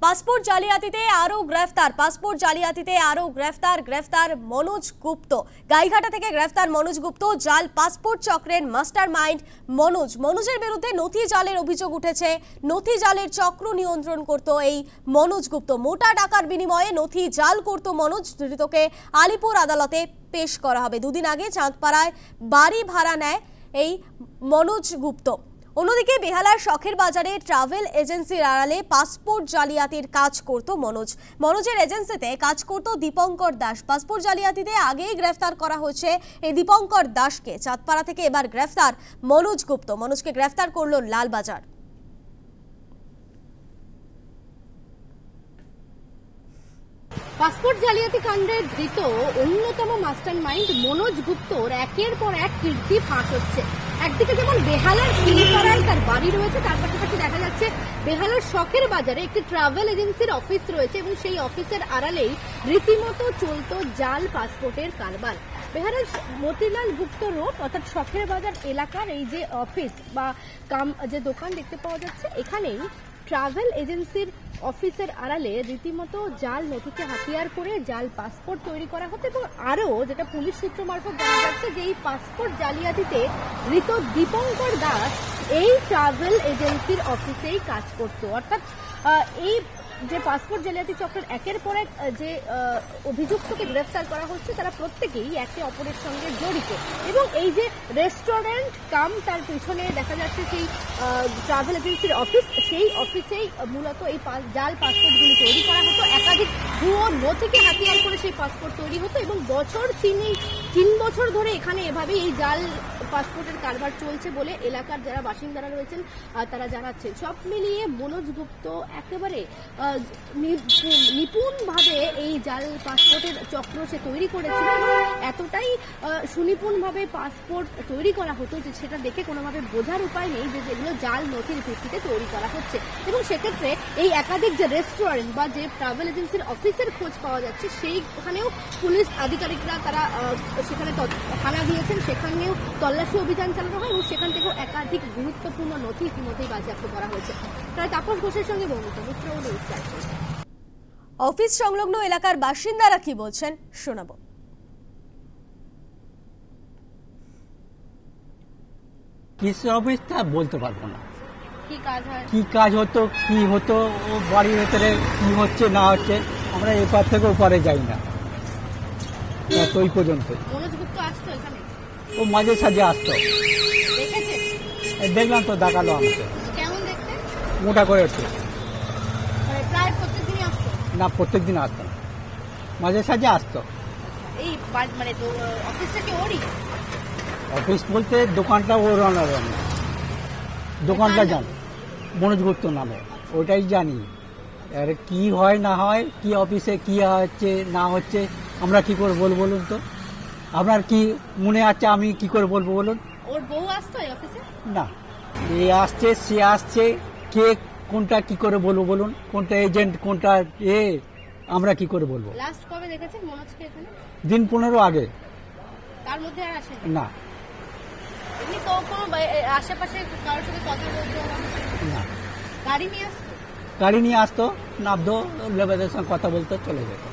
Passport জালিয়াতিতে আরও গ্রেফতার মনোজ গুপ্ত। গাইঘাটা থেকে গ্রেফতার মনোজ গুপ্ত। জাল পাসপোর্ট চক্রের মাস্টার মাইন্ড মনোজের বিরুদ্ধে নথি জালের অভিযোগ উঠেছে। নথি জালের চক্র নিয়ন্ত্রণ করত এই মনোজ গুপ্ত। মোটা টাকার বিনিময়ে নথি জাল করত মনোজ। ধৃতকে আলিপুর আদালতে পেশ করা হবে। দুদিন আগে চাঁদপাড়ায় বাড়ি ভাড়া নেয় এই মনোজ গুপ্ত। অন্যদিকে বেহালার শখের বাজারে ট্রাভেল এজেন্সির আড়ালে পাসপোর্ট জালিয়াতির কাজ করত মনোজের এজেন্সিতে কাজ করত দীপঙ্কর দাস। পাসপোর্ট জালিয়াতিতে আগেই গ্রেফতার করা হয়েছে এই দীপঙ্কর দাসকে। চাঁদপাড়া থেকে এবার গ্রেফতার মনোজ গুপ্ত। মনোজকে গ্রেফতার করলো লালবাজার। পাসপোর্ট জালিয়াতি কাণ্ডে ধৃত অন্যতম মাস্টার মাইন্ড মনোজ গুপ্তর একের পর এক কীর্তি ফাঁস হচ্ছে। একদিকে যেমন বেহালার শিলিপাড়ায় তার বাড়ি রয়েছে, তার পাশাপাশি দেখা যাচ্ছে বেহালার শখের বাজারে একটি ট্রাভেল এজেন্সির অফিস রয়েছে এবং সেই অফিসের আড়ালেই রীতিমতো চলত জাল পাসপোর্টের কারবার। বেহালার মতিলাল গুপ্ত রোড অর্থাৎ শখের বাজার এলাকার এই যে অফিস বা যে দোকান দেখতে পাওয়া যাচ্ছে, এখানেই ট্রাভেল এজেন্সির অফিসের আড়ালে রীতিমতো জাল নথিকে হাতিয়ার করে জাল পাসপোর্ট তৈরি করা হতো। এবং আরও যেটা পুলিশ সূত্র মারফত জানা যাচ্ছে যে এই পাসপোর্ট জালিয়াতিতে ধৃত দীপঙ্কর দাস এই ট্রাভেল এজেন্সির অফিসেই কাজ করত। অর্থাৎ এই যে পাসপোর্ট জালিয়াতি চক্রের একের পর এক যে অভিযুক্তকে গ্রেফতার করা হচ্ছে তারা প্রত্যেকেই একে অপরের সঙ্গে জড়িত। এবং এই যে রেস্টুরেন্ট কাম তার পিছনে দেখা যাচ্ছে সেই ট্রাভেল এজেন্সির অফিস, সেই অফিসেই মূলত এই জাল পাসপোর্টগুলি তৈরি করা হতো। একাধিক ভুয়ো নথিকে হাতিয়ার করে সেই পাসপোর্ট তৈরি হতো এবং তিন বছর ধরে এখানে এভাবেই এই জাল পাসপোর্টের কারবার চলছে বলে এলাকার যারা বাসিন্দারা রয়েছেন তারা জানাচ্ছেন। সব মিলিয়ে মনোজ গুপ্ত একেবারে নিপুণভাবে এই জাল পাসপোর্টের চক্র সে তৈরি করেছিল এবং এতটাই সুনিপুণভাবে পাসপোর্ট তৈরি করা হতো যে সেটা দেখে কোনোভাবে বোঝার উপায় নেই যে যেগুলো জাল নথির ভিত্তিতে তৈরি করা হচ্ছে। এবং সেক্ষেত্রে এই একাধিক যে রেস্টুরেন্ট বা যে ট্রাভেল এজেন্সির অফিসের খোঁজ পাওয়া যাচ্ছে সেইখানেও পুলিশ আধিকারিকরা তারা সেখানে হানা দিয়েছেন, সেখানেও তল্লাশি অভিযান চালানো হয় এবং সেখান থেকেও একাধিক গুরুত্বপূর্ণ নথি ইতিমধ্যেই বাজেয়াপ্ত করা হয়েছে। তাই তাপস ঘোষের সঙ্গে বর্ণিত মিত্র অফিস সংলগ্ন এলাকার বাসিন্দারা কি বলছেন শোনাবো। কিসের অফিসটা বলতে পারবো না। কি কাজ হতো কি হতো ও বাড়ির ভেতরে কি হচ্ছে না হচ্ছে আমরা এপার থেকে ওপারে যাই না, ওই পর্যন্ত। ও মাঝে সাঝে আসতো, দেখলাম তো দেখালো আমাকে। মোটা করে হচ্ছে না, প্রত্যেকদিন আসতো, মাঝে সাঝে আসতো। অফিস বলতে দোকানটা ওর দোকানটা জানি মনোজ গুপ্ত নামে, ওটাই জানি। আর কি হয় না হয়, কি অফিসে কি হচ্ছে না হচ্ছে আমরা কি করে বলবো বলুন তো? আপনার কি মনে আছে আমি কি করে বলবো বলুন? ওর বউ আসতো এই অফিসে না, এ আসছে সে আসছে, কে কোনটা কি করে বলবো বলুন? কোনটা এজেন্ট কোনটা আমরা কি করে বলবো? লাস্ট কবে দেখেছেন মনোজকে এখানে? দিন 15 আগে। তার মধ্যে আর আসেনি? না। এমনি তো কোনো আশেপাশে কারোর সাথে কথা বলতো না? গাড়ি নিয়ে আসতো, নামতো, লেবারদের সঙ্গে কথা বলতো, চলে যেত।